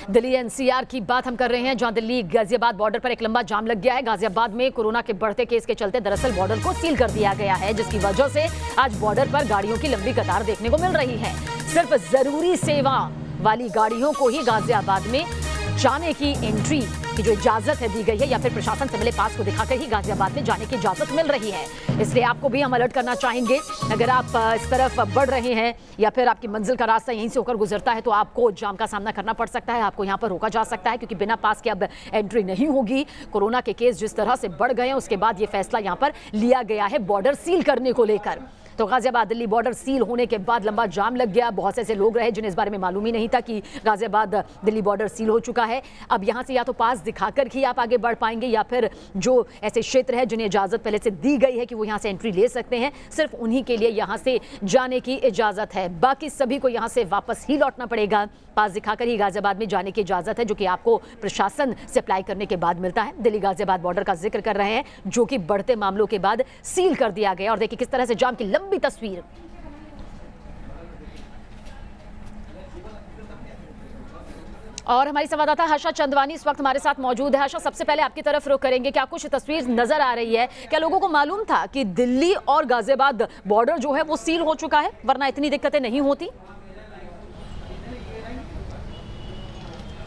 Delhi NCR की बात हम कर रहे हैं, जहां दिल्ली गाजियाबाद बॉर्डर पर एक लंबा जाम लग गया है। गाजियाबाद में कोरोना के बढ़ते केस के चलते दरअसल बॉर्डर को सील कर दिया गया है, जिसकी वजह से आज बॉर्डर पर गाड़ियों की लंबी कतार देखने को मिल रही है। सिर्फ जरूरी सेवा वाली गाड़ियों को ही गाजियाबाद में जाने की एंट्री की जो इजाजत है दी गई है, या फिर प्रशासन से मिले पास को दिखाकर ही गाजियाबाद में जाने की इजाजत मिल रही है। इसलिए आपको भी हम अलर्ट करना चाहेंगे, अगर आप इस तरफ बढ़ रहे हैं या फिर आपकी मंजिल का रास्ता यहीं से होकर गुजरता है तो आपको जाम का सामना करना पड़ सकता है। आपको यहाँ पर रोका जा सकता है क्योंकि बिना पास के अब एंट्री नहीं होगी। कोरोना के केस जिस तरह से बढ़ गए हैं उसके बाद ये फैसला यहाँ पर लिया गया है बॉर्डर सील करने को लेकर। तो गाजियाबाद दिल्ली बॉर्डर सील होने के बाद लंबा जाम लग गया। बहुत से ऐसे लोग रहे जिन्हें इस बारे में मालूम ही नहीं था कि गाजियाबाद दिल्ली बॉर्डर सील हो चुका है। अब यहाँ से या तो पास दिखाकर ही आप आगे बढ़ पाएंगे, या फिर जो ऐसे क्षेत्र है जिन्हें इजाजत पहले से दी गई है कि वो यहाँ से एंट्री ले सकते हैं, सिर्फ उन्हीं के लिए यहाँ से जाने की इजाजत है। बाकी सभी को यहाँ से वापस ही लौटना पड़ेगा। पास दिखाकर ही गाजियाबाद में जाने की इजाजत है, जो कि आपको प्रशासन से अप्लाई करने के बाद मिलता है। दिल्ली गाजियाबाद बॉर्डर का जिक्र कर रहे हैं, जो कि बढ़ते मामलों के बाद सील कर दिया गया। और देखिए किस तरह से जाम की लंबी तस्वीर। और हमारी संवाददाता हर्षा चंदवानी इस वक्त हमारे साथ मौजूद है। हर्षा, सबसे पहले आपकी तरफ रुख करेंगे, क्या कुछ तस्वीर नजर आ रही है? क्या लोगों को मालूम था कि दिल्ली और गाजियाबाद बॉर्डर जो है वो सील हो चुका है, वरना इतनी दिक्कतें नहीं होती?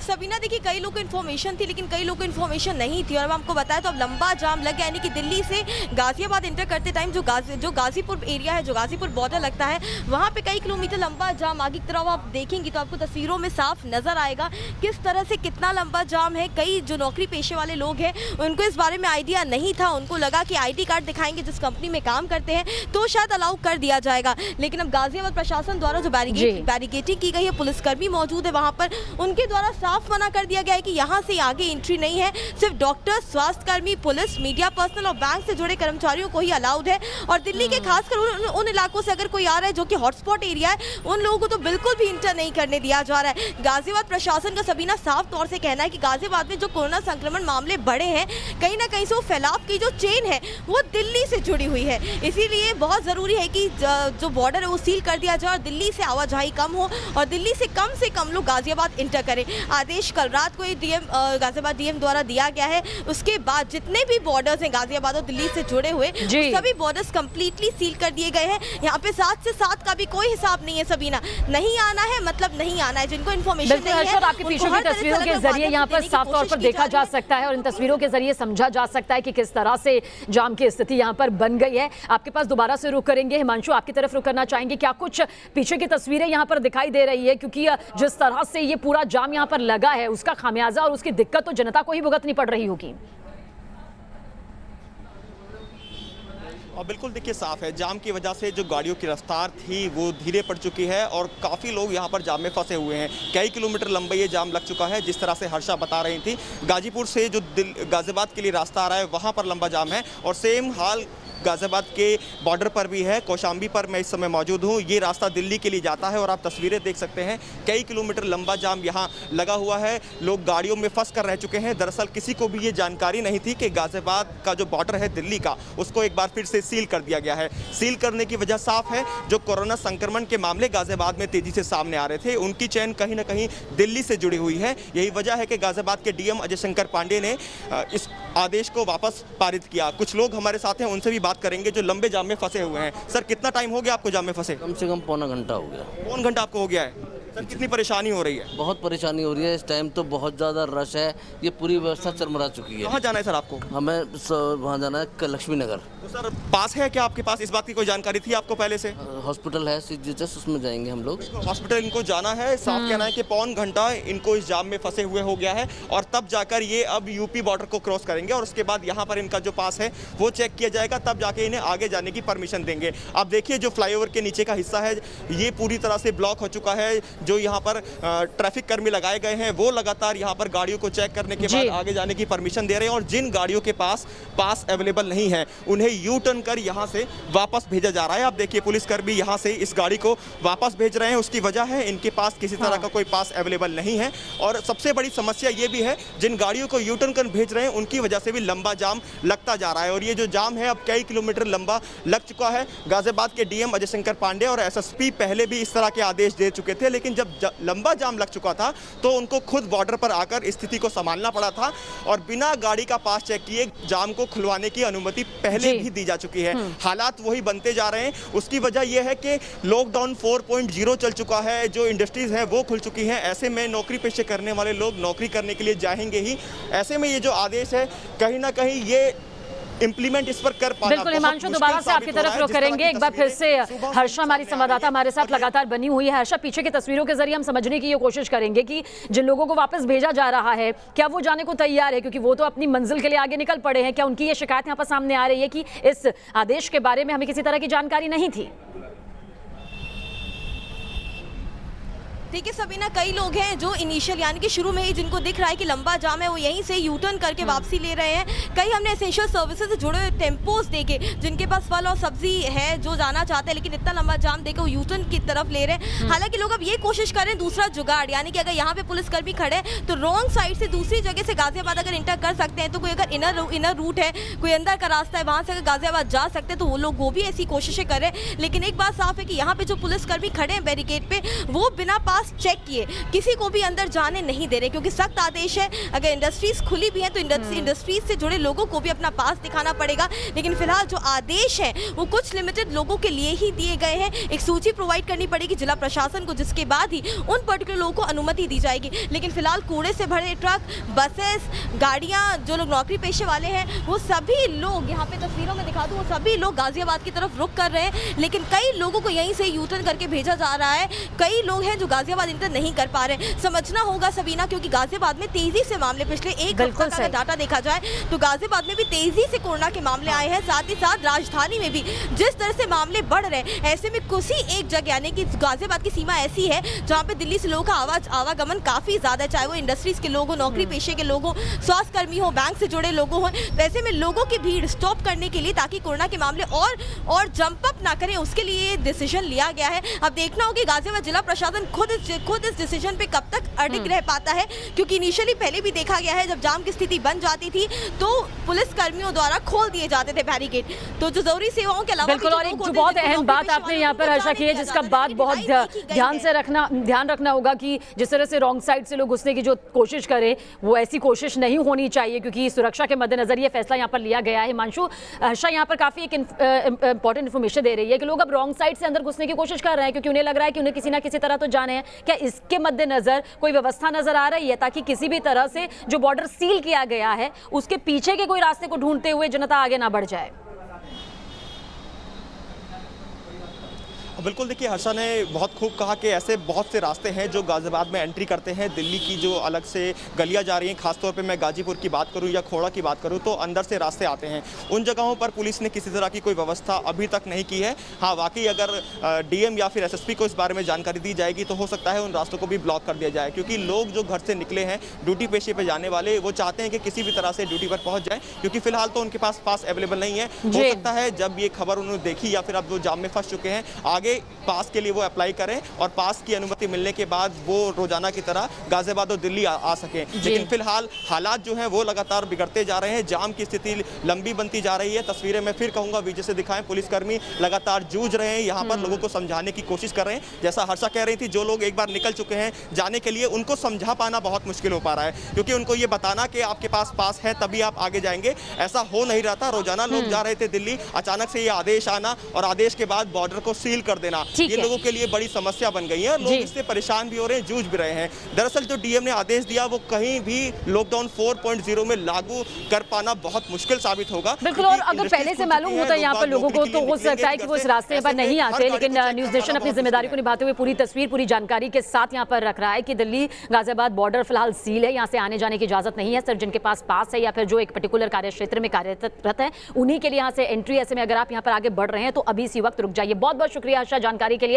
सबीना, देखिए कई लोगों को इन्फॉर्मेशन थी लेकिन कई लोगों को इन्फॉर्मेशन नहीं थी, और अब आपको बताया तो अब लंबा जाम लग गया। यानी कि दिल्ली से गाजियाबाद इंटर करते टाइम जो गाजीपुर एरिया है, जो गाजीपुर बॉर्डर लगता है, वहाँ पे कई किलोमीटर लंबा जाम आगे की तरफ आप देखेंगे तो आपको तस्वीरों में साफ नजर आएगा किस तरह से कितना लंबा जाम है। कई जो नौकरी पेशे वाले लोग हैं उनको इस बारे में आइडिया नहीं था, उनको लगा कि ID कार्ड दिखाएंगे जिस कंपनी में काम करते हैं तो शायद अलाउ कर दिया जाएगा। लेकिन अब गाजियाबाद प्रशासन द्वारा जो बैरिकेडिंग की गई है, पुलिसकर्मी मौजूद है वहाँ पर, उनके द्वारा साफ मना कर दिया गया है कि यहाँ से आगे एंट्री नहीं है। सिर्फ डॉक्टर, स्वास्थ्यकर्मी, पुलिस, मीडिया पर्सनल और बैंक से जुड़े कर्मचारियों को ही अलाउड है। और दिल्ली के खासकर उन इलाकों से अगर कोई आ रहा है जो कि हॉटस्पॉट एरिया है, उन लोगों को तो बिल्कुल भी इंटर नहीं करने दिया जा रहा है। गाजियाबाद प्रशासन का सबीना साफ तौर से कहना है कि गाजियाबाद में जो कोरोना संक्रमण मामले बढ़े हैं, कहीं ना कहीं से वो फैलाव की जो चेन है वो दिल्ली से जुड़ी हुई है। इसीलिए बहुत जरूरी है कि जो बॉर्डर है वो सील कर दिया जाए और दिल्ली से आवाजाही कम हो और दिल्ली से कम लोग गाजियाबाद इंटर करें। आदेश कल रात को ही गाजियाबाद डीएम द्वारा दिया गया है। उसके बाद जितने भी बॉर्डर्स हैं गाजियाबाद और दिल्ली से जुड़े हुए, सभी बॉर्डर्स कंप्लीटली सील कर दिए गए हैं। यहाँ पे 7 से 7 का भी कोई हिसाब नहीं है सबीना, नहीं आना है मतलब नहीं आना है। जिनको इन्फॉर्मेशन नहीं है, आपके पीछे की तस्वीरों के जरिए यहाँ पर साफ तौर पर देखा जा सकता है और इन तस्वीरों के जरिए समझा जा सकता है कि किस तरह से जाम की स्थिति यहाँ पर बन गई है। आपके पास दोबारा से रुख करेंगे, हिमांशु आपकी तरफ रुख करना चाहेंगे, क्या कुछ पीछे की तस्वीरें यहाँ पर दिखाई दे रही है? क्योंकि जिस तरह से ये पूरा जाम यहाँ पर लगा है उसका खामियाजा और उसकी दिक्कत तो जनता को ही भुगतनी पड़ रही होगी। और बिल्कुल देखिए साफ है, जाम की वजह से जो गाड़ियों की रफ्तार थी वो धीरे पड़ चुकी है और काफ़ी लोग यहाँ पर जाम में फंसे हुए हैं। कई किलोमीटर लंबा ये जाम लग चुका है। जिस तरह से हर्षा बता रही थी, गाजीपुर से जो गाजियाबाद के लिए रास्ता आ रहा है वहाँ पर लंबा जाम है, और सेम हाल गाजियाबाद के बॉर्डर पर भी है। कौशाम्बी पर मैं इस समय मौजूद हूँ। ये रास्ता दिल्ली के लिए जाता है और आप तस्वीरें देख सकते हैं, कई किलोमीटर लंबा जाम यहाँ लगा हुआ है। लोग गाड़ियों में फंस कर रह चुके हैं। दरअसल किसी को भी ये जानकारी नहीं थी कि गाजियाबाद का जो बॉर्डर है दिल्ली का, उसको एक बार फिर से सील कर दिया गया है। सील करने की वजह साफ है, जो कोरोना संक्रमण के मामले गाजियाबाद में तेजी से सामने आ रहे थे, उनकी चैन कहीं ना कहीं दिल्ली से जुड़ी हुई है। यही वजह है कि गाजियाबाद के डीएम अजय शंकर पांडे ने इस आदेश को वापस पारित किया। कुछ लोग हमारे साथ हैं, उनसे भी बात करेंगे जो लंबे जाम में फंसे हुए हैं। सर, कितना टाइम हो गया आपको जाम में फंसे? कम से कम पौना घंटा हो गया। पौन घंटा आपको हो गया है? सर, कितनी परेशानी हो रही है? बहुत परेशानी हो रही है इस टाइम, तो बहुत ज़्यादा रश है। ये पूरी व्यवस्था चरमरा चुकी है। कहाँ जाना है सर आपको? हमें वहाँ जाना है लक्ष्मी नगर। तो सर पास है क्या आपके पास? इस बात की कोई जानकारी थी आपको पहले से? हॉस्पिटल है CGHS, उसमें जाएंगे हम लोग। हॉस्पिटल इनको जाना है। साफ कहना है कि पौन घंटा इनको इस जाम में फंसे हुए हो गया है, और तब जाकर ये अब यूपी बॉर्डर को क्रॉस करेंगे और उसके बाद यहाँ पर इनका जो पास है वो चेक किया जाएगा, तब जाके इन्हें आगे जाने की परमिशन देंगे। आप देखिए जो फ्लाईओवर के नीचे का हिस्सा है ये पूरी तरह से ब्लॉक हो चुका है। जो यहाँ पर ट्रैफिक कर्मी लगाए गए हैं वो लगातार यहाँ पर गाड़ियों को चेक करने के बाद आगे जाने की परमिशन दे रहे हैं, और जिन गाड़ियों के पास अवेलेबल नहीं है उन्हें यू टर्न कर यहाँ से वापस भेजा जा रहा है। आप देखिए पुलिसकर्मी यहाँ से इस गाड़ी को वापस भेज रहे हैं। उसकी वजह है इनके पास किसी तरह का कोई पास अवेलेबल नहीं है, और सबसे बड़ी समस्या ये भी है जिन गाड़ियों को यू टर्न कर भेज रहे हैं उनकी वजह से भी लंबा जाम लगता जा रहा है। और ये जो जाम है अब कई किलोमीटर लंबा लग चुका है। गाजियाबाद के डीएम अजय शंकर पांडे और SSP पहले भी इस तरह के आदेश दे चुके थे, लेकिन लेकिन जब लंबा जाम लग चुका था तो उनको खुद बॉर्डर पर आकर स्थिति को संभालना पड़ा था और बिना गाड़ी का पास चेक किए जाम को खुलवाने की अनुमति पहले भी दी जा चुकी है। हालात वही बनते जा रहे हैं। उसकी वजह यह है कि लॉकडाउन 4.0 चल चुका है, जो इंडस्ट्रीज हैं वो खुल चुकी हैं। ऐसे में नौकरी पेशे करने वाले लोग नौकरी करने के लिए जाएंगे ही। ऐसे में ये जो आदेश है कहीं ना कहीं ये इम्प्लीमेंट इस पर कर पाना बिल्कुल हिमांशु, दोबारा से आपकी तरफ रुख करेंगे। एक बार फिर से हर्षा हमारी संवाददाता हमारे साथ लगातार बनी हुई है। हर्षा, पीछे की तस्वीरों के जरिए हम समझने की ये कोशिश करेंगे कि जिन लोगों को वापस भेजा जा रहा है क्या वो जाने को तैयार है, क्योंकि वो तो अपनी मंजिल के लिए आगे निकल पड़े हैं। क्या उनकी ये शिकायत यहाँ पर सामने आ रही है कि इस आदेश के बारे में हमें किसी तरह की जानकारी नहीं थी? देखिए सबीना, कई लोग हैं जो इनिशियल यानी कि शुरू में ही जिनको दिख रहा है कि लंबा जाम है, वो यहीं से यू टर्न करके वापसी ले रहे हैं। कई हमने एसेंशियल सर्विसेज से जुड़े हुए टेम्पोज देखे जिनके पास फल और सब्जी है जो जाना चाहते हैं, लेकिन इतना लंबा जाम देखे वो यू टर्न की तरफ ले रहे हैं। हालांकि लोग अब ये कोशिश कर रहे हैं दूसरा जुगाड़, यानी कि अगर यहाँ पे पुलिसकर्मी खड़े हैं तो रॉन्ग साइड से दूसरी जगह से गाजियाबाद अगर इंटर कर सकते हैं, तो कोई अगर इनर रूट है, कोई अंदर का रास्ता है, वहाँ से अगर गाजियाबाद जा सकते हैं तो वो लोग वो भी ऐसी कोशिशें कर रहे हैं। लेकिन एक बात साफ है कि यहाँ पे जो पुलिसकर्मी खड़े हैं बैरिकेड पे, वो बिना पास चेक किए किसी को भी अंदर जाने नहीं दे रहे, क्योंकि सख्त आदेश है। अगर इंडस्ट्रीज खुली भी हैं तो इंडस्ट्रीज से जुड़े लोगों को भी अपना पास दिखाना पड़ेगा। लेकिन फिलहाल जो आदेश है वो कुछ लिमिटेड लोगों के लिए ही दिए गए हैं। एक सूची प्रोवाइड करनी पड़ेगी जिला प्रशासन को, जिसके बाद ही उन पर्टिकुलर लोगों को अनुमति दी जाएगी। लेकिन फिलहाल कूड़े से भरे ट्रक, बसेस, गाड़ियां, जो लोग नौकरी पेशे वाले हैं वो सभी लोग, यहाँ पे तस्वीरों में दिखा दूं, वो सभी लोग गाजियाबाद की तरफ रुख कर रहे हैं। लेकिन कई लोगों को यहीं से यू टर्न करके भेजा जा रहा है। कई लोग हैं जो गाजियाबाद इंटर नहीं कर पा रहे हैं। समझना होगा सबीना, क्योंकि गाजियाबाद में तेजी से मामले पिछले एक हफ्ते का डाटा देखा जाए तो गाजियाबाद में भी तेजी से कोरोना के मामले आए हैं। साथ ही साथ राजधानी में भी जिस तरह से मामले बढ़ रहे हैं, ऐसे में किसी एक जगह यानी कि गाजियाबाद की सीमा ऐसी है जहां पे दिल्ली से लोगों का आवागमन काफी ज्यादा है, चाहे वो इंडस्ट्रीज के लोग हो, नौकरी पेशे के लोग हो, स्वास्थ्य कर्मी हो, बैंक से जुड़े लोगों हो। ऐसे में लोगों की भीड़ स्टॉप करने के लिए, ताकि कोरोना के मामले और जंप अप ना करें, उसके लिए डिसीजन लिया गया है। अब देखना होगा गाजियाबाद जिला प्रशासन खुद इस डिसीजन पे कब तक अडिग रह पाता है, क्योंकि इनिशियली पहले भी देखा गया है जब जाम की स्थिति बन जाती थी तो पुलिस कर्मियों द्वारा खोल दिए जाते थे बैरिकेड। तो जो जरूरी सेवाओं के अलावा बिल्कुल, और एक जो बहुत अहम बात आपने यहाँ पर हर्षा की है, जिसका बात बहुत ध्यान रखना होगा कि जिस तरह से रॉन्ग साइड से लोग घुसने की जो कोशिश करें, वो ऐसी कोशिश नहीं होनी चाहिए, क्योंकि सुरक्षा के मद्देनजर ये फैसला यहाँ पर लिया गया है। हिमांशु, हर्षा यहाँ पर काफी एक इंपॉर्टेंट इन्फॉर्मेशन दे रही है कि लोग अब रॉन्ग साइड से अंदर घुसने की कोशिश कर रहे हैं, क्योंकि उन्हें लग रहा है कि उन्हें किसी ना किसी तरह तो जाने हैं। क्या इसके मद्देनजर कोई व्यवस्था नजर आ रही है ताकि किसी भी तरह से जो बॉर्डर सील किया गया है उसके पीछे के कोई रास्ते को ढूंढते हुए जनता आगे ना बढ़ जाए? बिल्कुल, देखिए हर्षा ने बहुत खूब कहा कि ऐसे बहुत से रास्ते हैं जो गाजियाबाद में एंट्री करते हैं। दिल्ली की जो अलग से गलियां जा रही हैं, खासतौर पे मैं गाजीपुर की बात करूं या खोड़ा की बात करूं, तो अंदर से रास्ते आते हैं। उन जगहों पर पुलिस ने किसी तरह की कोई व्यवस्था अभी तक नहीं की है। हाँ, वाकई अगर डीएम या फिर एसएसपी को इस बारे में जानकारी दी जाएगी तो हो सकता है उन रास्तों को भी ब्लॉक कर दिया जाए, क्योंकि लोग जो घर से निकले हैं ड्यूटी पेशे पर जाने वाले, वो चाहते हैं कि किसी भी तरह से ड्यूटी पर पहुँच जाए, क्योंकि फिलहाल तो उनके पास पास अवेलेबल नहीं है। हो सकता है जब ये खबर उन्होंने देखी या फिर अब वो जाम में फंस चुके हैं, आगे पास के लिए वो अप्लाई करें और पास की अनुमति मिलने के बाद वो रोजाना की तरह गाजियाबाद और दिल्ली आ सकें। लेकिन फिलहाल हालात जो हैं वो लगातार बिगड़ते जा रहे हैं, जाम की स्थिति लंबी बनती जा रही है। तस्वीरें मैं फिर कहूंगा विजय से दिखाएं, पुलिसकर्मी लगातार जूझ रहे हैं, यहाँ पर लोगों को समझाने की कोशिश कर रहे हैं। जैसा हर्षा कह रही थी, जो लोग एक बार निकल चुके हैं जाने के लिए, उनको समझा पाना बहुत मुश्किल हो पा रहा है, क्योंकि उनको ये बताना कि आपके पास है तभी आप आगे जाएंगे, ऐसा हो नहीं रहा था। रोजाना लोग जा रहे थे दिल्ली, अचानक से ये आदेश आना और आदेश के बाद बॉर्डर को सील कर देना, ये लोगों के लिए बड़ी समस्या बन गई है। लोग इससे परेशान भी हो रहे हैं, जूझ भी रहे हैं। दरअसल जो डीएम ने आदेश दिया वो कहीं भी लॉकडाउन 4.0 में लागू कर पाना बहुत मुश्किल साबित होगा। बिल्कुल, और अगर पहले से मालूम होता है यहाँ पर लोगों को तो हो सकता है कि वो इस रास्ते पर नहीं आते, लेकिन न्यूज़ नेशन अपनी जिम्मेदारी को निभाते हुए पूरी तस्वीर, पूरी जानकारी के साथ यहाँ पर रख रहा है कि दिल्ली गाजियाबाद बॉर्डर फिलहाल सील है, यहाँ से आने जाने की इजाजत नहीं है। सिर्फ जिनके पास है या फिर जो एक पर्टिकुलर कार्य क्षेत्र में कार्यरत है, उन्हीं के लिए यहाँ से एंट्री। ऐसे में अगर आप यहाँ पर आगे बढ़ रहे हैं तो अभी इसी वक्त रुक जाइए। बहुत बहुत शुक्रिया आशा जानकारी के लिए।